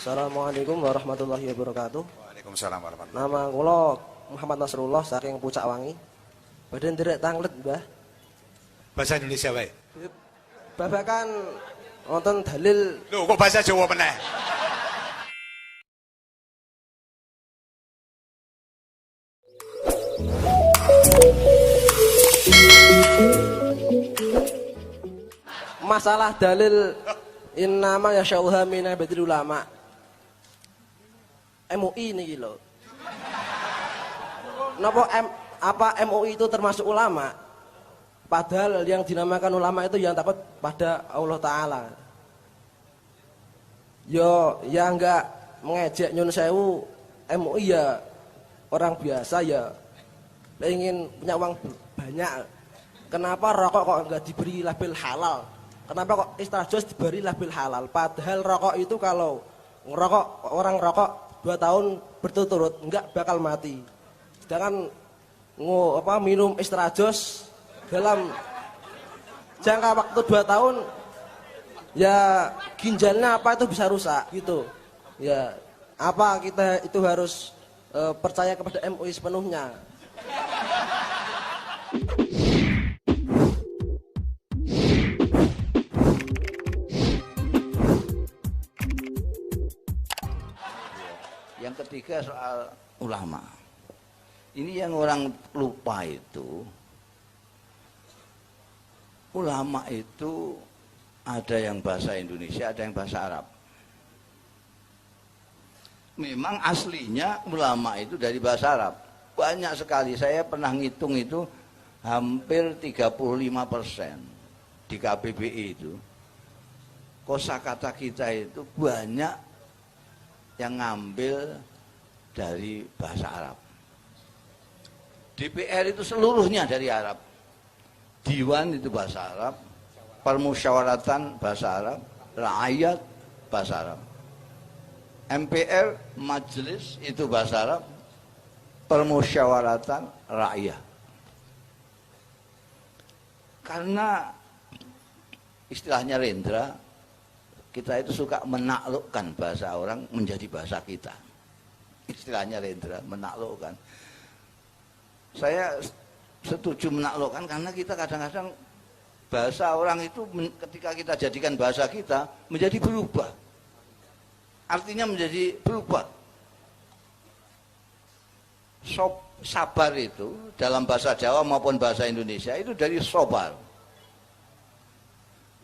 Assalamualaikum warahmatullahi wabarakatuh. Waalaikumsalam warahmatullahi Nama kula Muhammad Nasrullah saking Pucak Wangi. Badhe nderek tanglet, Mbah. Bahasa Indonesia wae. Babakan wonten dalil. Lho, kok bahasa Jawa meneh? Masalah dalil innama yasyauha mina badil ulama. MUI niki lho. Napa apa MUI itu termasuk ulama? Padahal yang dinamakan ulama itu yang takut pada Allah Ta'ala. Ya enggak mengejek nyun sewu, MUI ya orang biasa ya ingin punya uang banyak. Kenapa rokok kok enggak diberi label halal? Kenapa kok istajos diberi label halal? Padahal rokok itu kalau orang rokok 2 tahun berturut-turut enggak bakal mati. Sedangkan minum istrajos dalam jangka waktu 2 tahun ya ginjalnya apa itu bisa rusak gitu. Ya, apa kita itu harus percaya kepada MUI sepenuhnya? Yang ketiga soal ulama. Ini yang orang lupa itu, ulama itu ada yang bahasa Indonesia, ada yang bahasa Arab. Memang aslinya ulama itu dari bahasa Arab. Banyak sekali, saya pernah ngitung itu hampir 35% di KBBI itu. Kosakata kita itu banyak yang ngambil dari bahasa Arab. DPR itu seluruhnya dari Arab. Diwan itu bahasa Arab, permusyawaratan bahasa Arab, rakyat bahasa Arab. MPR majelis itu bahasa Arab, permusyawaratan rakyat. Karena istilahnya Rendra, kita itu suka menaklukkan bahasa orang menjadi bahasa kita. Istilahnya Rendra, menaklukkan. Saya setuju menaklukkan karena kita kadang-kadang bahasa orang itu ketika kita jadikan bahasa kita menjadi berubah. Artinya menjadi berubah. Sabar itu dalam bahasa Jawa maupun bahasa Indonesia itu dari sobar.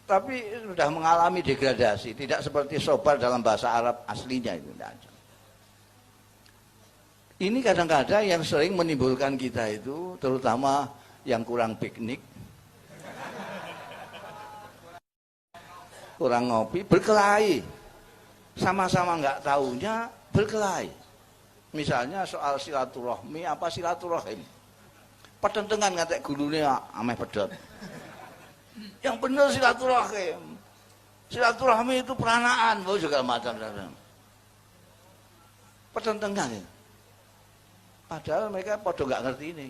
Tapi sudah mengalami degradasi, tidak seperti sobar dalam bahasa Arab aslinya itu. Ini kadang-kadang yang sering menimbulkan kita itu, terutama yang kurang piknik, kurang ngopi, berkelahi. Sama-sama nggak tahunya berkelahi. Misalnya soal silaturahmi, apa silaturahim. Pertentangan ngatek gulunya ameh pedot. Yang benar silaturahim. Silaturahmi itu peranaan, juga macam-macam. Pertentangan ya. Padahal mereka podo nggak ngerti ini.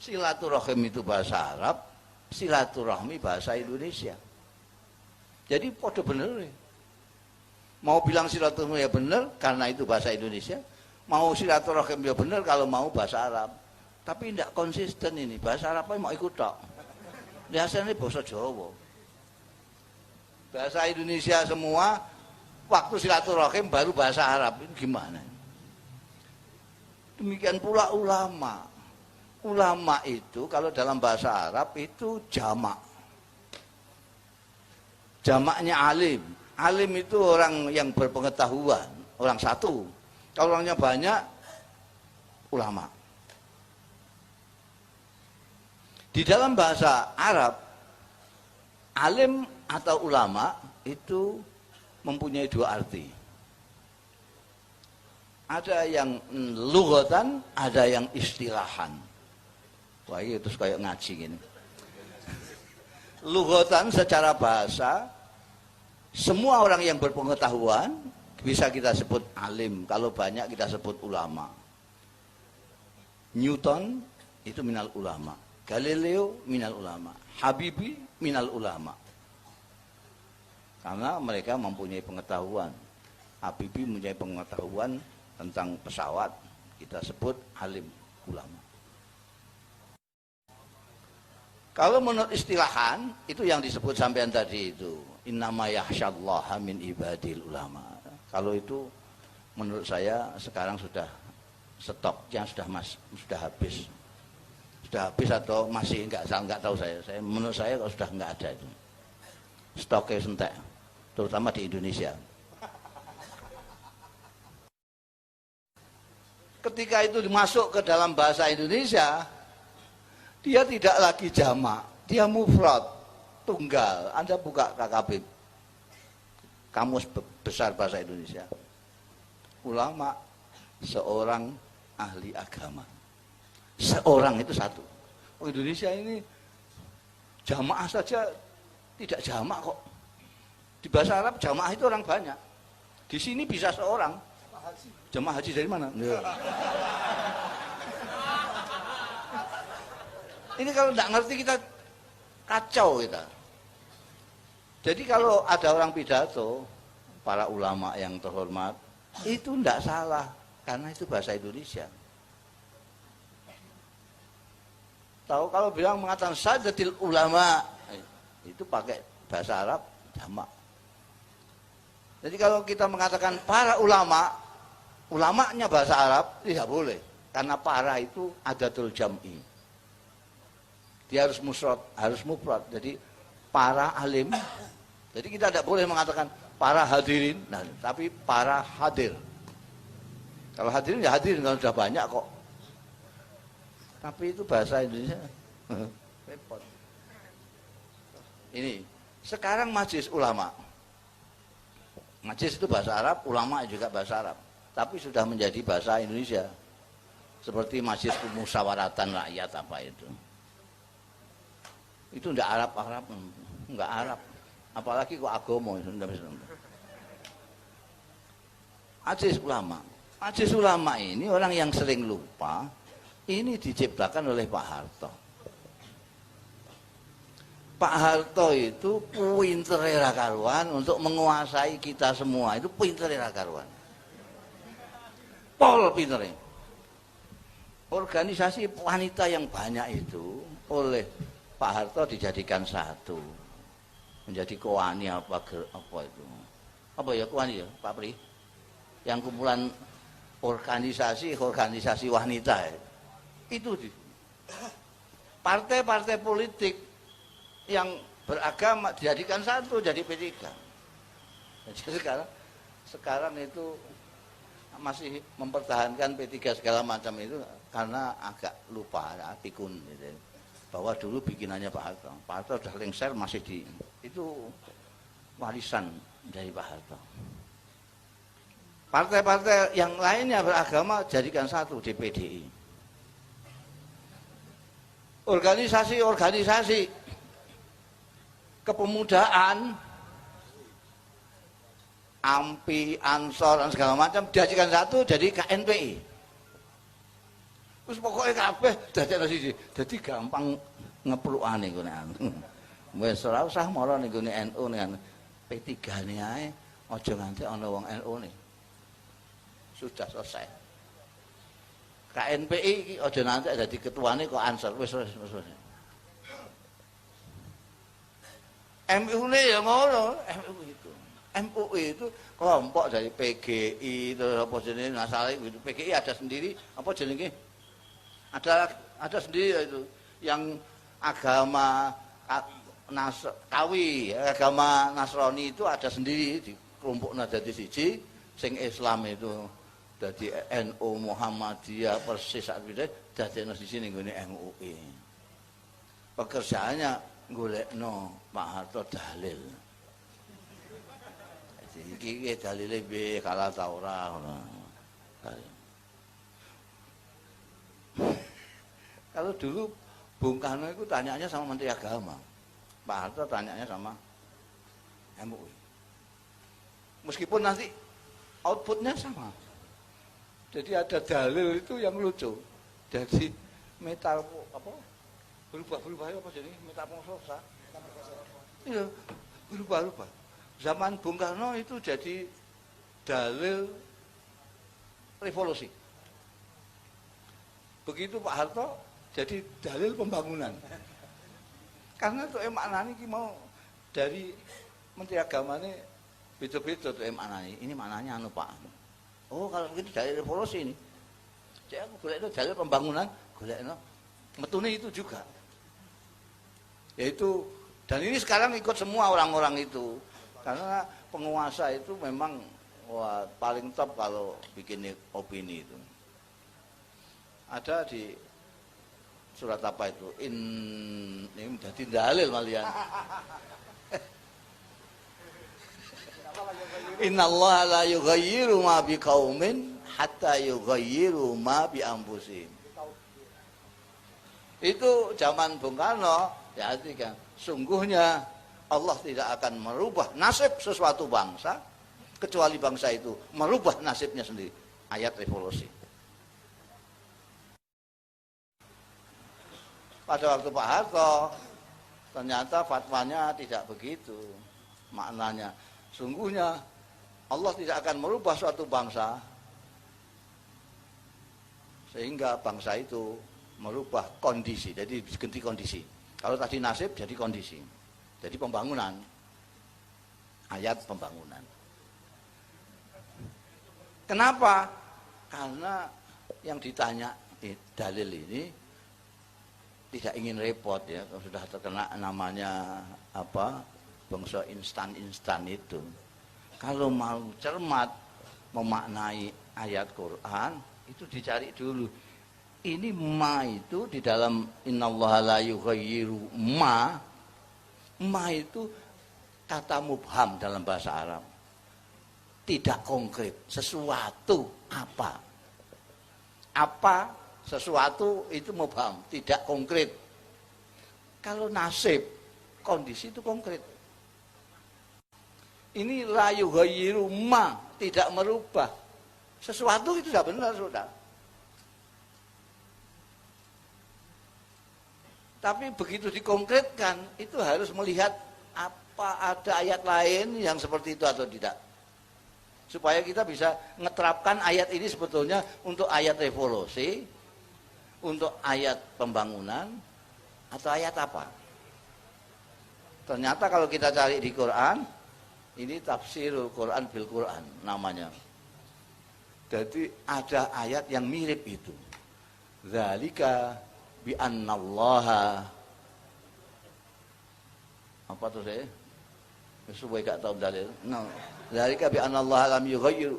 Silaturahim itu bahasa Arab, silaturahmi bahasa Indonesia. Jadi podo bener ya. Mau bilang silaturahmi ya bener karena itu bahasa Indonesia, mau silaturahim ya bener kalau mau bahasa Arab. Tapi tidak konsisten ini, bahasa Arabnya mau ikut tok. Biasanya bahasa Jawa. Bahasa Indonesia semua, waktu silaturahim baru bahasa Arab. Ini gimana? Demikian pula ulama. Ulama itu kalau dalam bahasa Arab itu jamak. Jamaknya alim. Alim itu orang yang berpengetahuan, orang satu. Kalau orangnya banyak, ulama. Di dalam bahasa Arab, alim atau ulama itu mempunyai 2 arti. Ada yang lughatan, ada yang istilahan. Wah, itu terus kayak ngaji gini. Lughatan secara bahasa, semua orang yang berpengetahuan bisa kita sebut alim. Kalau banyak kita sebut ulama. Newton itu minal ulama. Galileo minal ulama, Habibi minal ulama. Karena mereka mempunyai pengetahuan. Habibie mempunyai pengetahuan tentang pesawat, kita sebut alim ulama. Kalau menurut istilahan, itu yang disebut sampean tadi itu, innama yakhsyallaha min ibadil ulama. Kalau itu menurut saya sekarang sudah stoknya sudah habis. Sudah habis atau masih enggak tahu saya. Menurut saya kalau sudah enggak ada itu. Stoknya sentek, terutama di Indonesia. Ketika itu dimasuk ke dalam bahasa Indonesia, dia tidak lagi jamak, dia mufrad, tunggal. Anda buka KKB, Kamus Besar Bahasa Indonesia. Ulama, seorang ahli agama. Seorang itu satu. Oh, Indonesia ini jamaah saja tidak jamak kok. Di bahasa Arab jamaah itu orang banyak. Di sini bisa seorang. Jamaah haji dari mana? Ini kalau tidak ngerti kita kacau kita. Jadi kalau ada orang pidato, para ulama yang terhormat, itu tidak salah. Karena itu bahasa Indonesia. Tahu kalau bilang mengatakan sadatil ulama, itu pakai bahasa Arab jamak. Jadi kalau kita mengatakan para ulama, ulamanya bahasa Arab tidak boleh, karena para itu adatul jam'i. Dia harus mufrad. Jadi para alim. Jadi kita tidak boleh mengatakan para hadirin, nah, tapi para hadir. Kalau hadirin ya hadirin, kalau sudah banyak kok. Tapi itu bahasa Indonesia repot. Ini sekarang majlis ulama. Majlis itu bahasa Arab, ulama juga bahasa Arab. Tapi sudah menjadi bahasa Indonesia. Seperti majlis pemusyawaratan rakyat apa itu. Itu enggak Arab, enggak Arab. Apalagi kok agama itu enggak bisa. Majlis ulama. Majlis ulama ini orang yang sering lupa. Ini diciptakan oleh Pak Harto. Pak Harto itu pinter ra karuan untuk menguasai kita semua. Itu pinter ra karuan. Pol pinternya. Organisasi wanita yang banyak itu oleh Pak Harto dijadikan satu. Menjadi Kowani apa itu. Apa ya Kowani ya, Pak Pri? Yang kumpulan organisasi wanita ya. Itu partai-partai politik yang beragama dijadikan satu jadi P3. Jadi sekarang itu masih mempertahankan P3 segala macam itu karena agak lupa ya, pikun gitu. Bahwa dulu bikinannya Pak Harto. Pak Harto sudah lengser masih itu warisan dari Pak Harto. Partai-partai yang lainnya beragama jadikan satu di PDI. Organisasi kepemudaan, AMPI, Ansor dan segala macam dijadikan satu jadi KNPI. Terus pokoknya kabeh dadekno siji. Dadi gampang ngeplukane ngene anu. Wis ora usah mara ning gone NU ning P3-ne ae aja nganti ana wong NU-ne. Sudah selesai. KNPI iki aja nanti dadi ketuane kok Ansor wis. MUI ya ngono, MUI itu kelompok dari PGI terus apa jenenge masalah itu. PGI ada sendiri, apa jenenge? Ada sendiri itu yang agama agama Nasrani itu ada sendiri di kelompoknya dadi siji, sing Islam itu dadi NU Muhammadiyah persis sak wite dadekno siji ning gone MUI. Pekerjaannya golekno Pak Harto dalil. Iki dalile piye kalah ta ora ngono. Kalau dulu Bung Karno itu tanyanya sama Menteri Agama. Pak Harto tanyanya sama MUI. Meskipun nanti outputnya sama. Jadi ada dalil itu yang lucu. Jadi metal apa? Berubah apa jadi metamorfosa? Iya, berubah. Zaman Bung Karno itu jadi dalil revolusi. Begitu Pak Harto jadi dalil pembangunan. Karena tuh maknanya ini mau dari Menteri Agama ini beda-beda tuh maknanya. Ini maknanya anu Pak. Oh kalau begitu dalil revolusi ini. Jadi aku golek itu dalil pembangunan, golek no. Metune itu juga. Yaitu dan ini sekarang ikut semua orang-orang itu. Karena penguasa itu memang wah, paling top kalau bikin opini itu. Ada di surat apa itu? Ini jadi dalil malian. Innallaha la yughayyiru ma biqaumin hatta yughayyiru ma bi anfusihim. Itu zaman Bung Karno, ya kan. Sungguhnya Allah tidak akan merubah nasib sesuatu bangsa kecuali bangsa itu merubah nasibnya sendiri. Ayat revolusi. Pada waktu Pak Harto ternyata fatwanya tidak begitu. Maknanya sungguhnya Allah tidak akan merubah suatu bangsa sehingga bangsa itu merubah kondisi. Jadi ganti kondisi. Kalau tadi nasib jadi kondisi. Jadi pembangunan. Ayat pembangunan. Kenapa? Karena yang ditanya dalil ini tidak ingin repot ya, kalau sudah terkena namanya apa bangsa instan itu. Kalau mau cermat memaknai ayat Quran itu dicari dulu. Ini ma itu di dalam innallaha la yughayyiru ma itu kata mubham dalam bahasa Arab. Tidak konkret, sesuatu apa? Apa sesuatu itu mubham, tidak konkret. Kalau nasib, kondisi itu konkret. Ini la yughayyiru ma, tidak merubah. Sesuatu itu sudah benar, sudah. Tapi begitu dikonkretkan, itu harus melihat apa ada ayat lain yang seperti itu atau tidak. Supaya kita bisa ngeterapkan ayat ini sebetulnya untuk ayat revolusi, untuk ayat pembangunan, atau ayat apa. Ternyata kalau kita cari di Quran, ini tafsirul Quran bil Quran namanya. Jadi ada ayat yang mirip itu. Dzalika bi annallaha apa tuh saya? Supaya gak tahu dalil. No. Dzalika bi annallaha lam yughayyir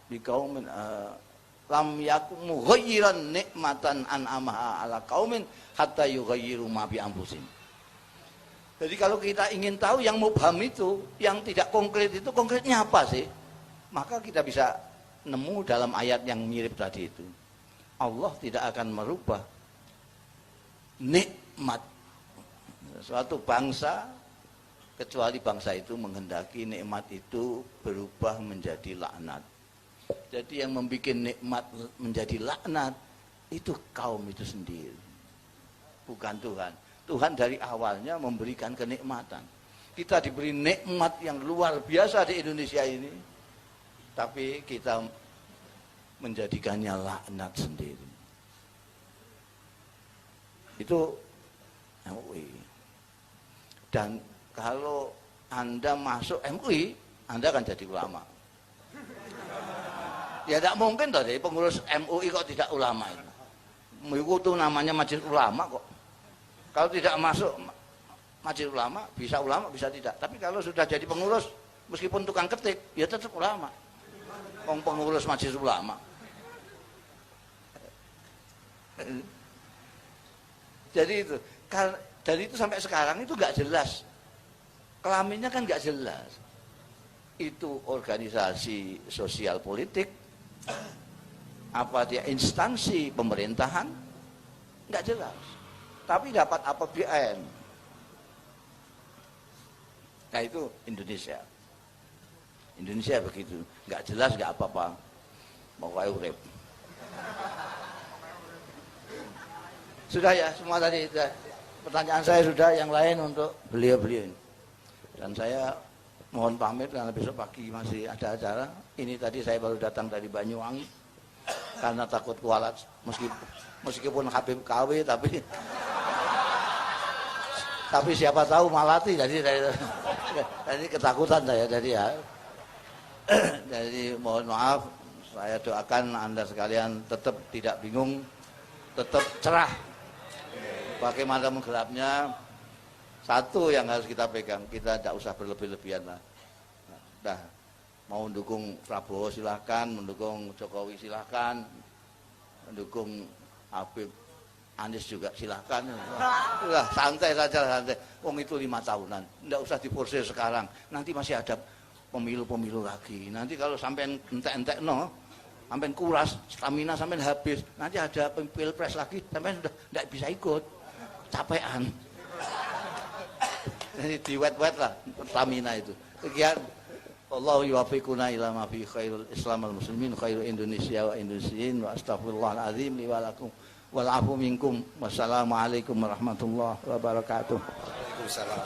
bi qaumin lam yakum mughayyiran nikmatan an'amaha ala qaumin hatta yughayyiru ma bi anfusihim. Jadi kalau kita ingin tahu yang mubham itu, yang tidak konkret itu konkretnya apa sih? Maka kita bisa nemu dalam ayat yang mirip tadi itu. Allah tidak akan merubah nikmat suatu bangsa kecuali bangsa itu menghendaki nikmat itu berubah menjadi laknat. Jadi yang membuat nikmat menjadi laknat itu kaum itu sendiri, bukan Tuhan. Tuhan dari awalnya memberikan kenikmatan. Kita diberi nikmat yang luar biasa di Indonesia ini, tapi kita menjadikannya laknat sendiri. Itu MUI. Dan kalau Anda masuk MUI, Anda akan jadi ulama. Ya tidak mungkin toh, jadi pengurus MUI kok tidak ulama itu. Itu namanya majelis ulama kok. Kalau tidak masuk majelis ulama, bisa tidak. Tapi kalau sudah jadi pengurus, meskipun tukang ketik, ya tetap ulama. Pengurus majelis ulama. Jadi itu, dari itu sampai sekarang itu nggak jelas. Kelaminnya kan nggak jelas. Itu organisasi sosial politik, apa dia instansi pemerintahan, nggak jelas. Tapi dapat APBN. Nah itu Indonesia. Indonesia begitu, nggak jelas nggak apa-apa. Mau kayak urip. Sudah ya, semua tadi pertanyaan saya sudah, yang lain untuk beliau-beliau. Dan saya Mohon pamit karena besok pagi masih ada acara. Ini tadi saya baru datang dari Banyuwangi karena takut kualat meskipun Habib KW tapi siapa tahu malati jadi ketakutan saya ya. Jadi mohon maaf, saya doakan Anda sekalian tetap tidak bingung, tetap cerah. Bagaimana menggelapnya, satu yang harus kita pegang, kita tidak usah berlebih-lebihan lah. Nah, mau mendukung Prabowo silahkan, mendukung Jokowi silahkan, mendukung Habib Anies juga silahkan. Udah santai saja, santai. Wong itu 5 tahunan, tidak usah diporsir sekarang. Nanti masih ada pemilu lagi. Nanti kalau sampai entek-entek sampai kuras, stamina sampai habis. Nanti ada pilpres lagi, sampai sudah tidak bisa ikut, capean. Jadi diwet-wet lah stamina itu. Sekian. Allahu yuwaffiquna ila ma fi khairul Islam wal muslimin khairu Indonesia wa Indonesiin wa astaghfirullahal azim li wa lakum wal afu minkum. Wassalamualaikum warahmatullahi wabarakatuh. Waalaikumsalam.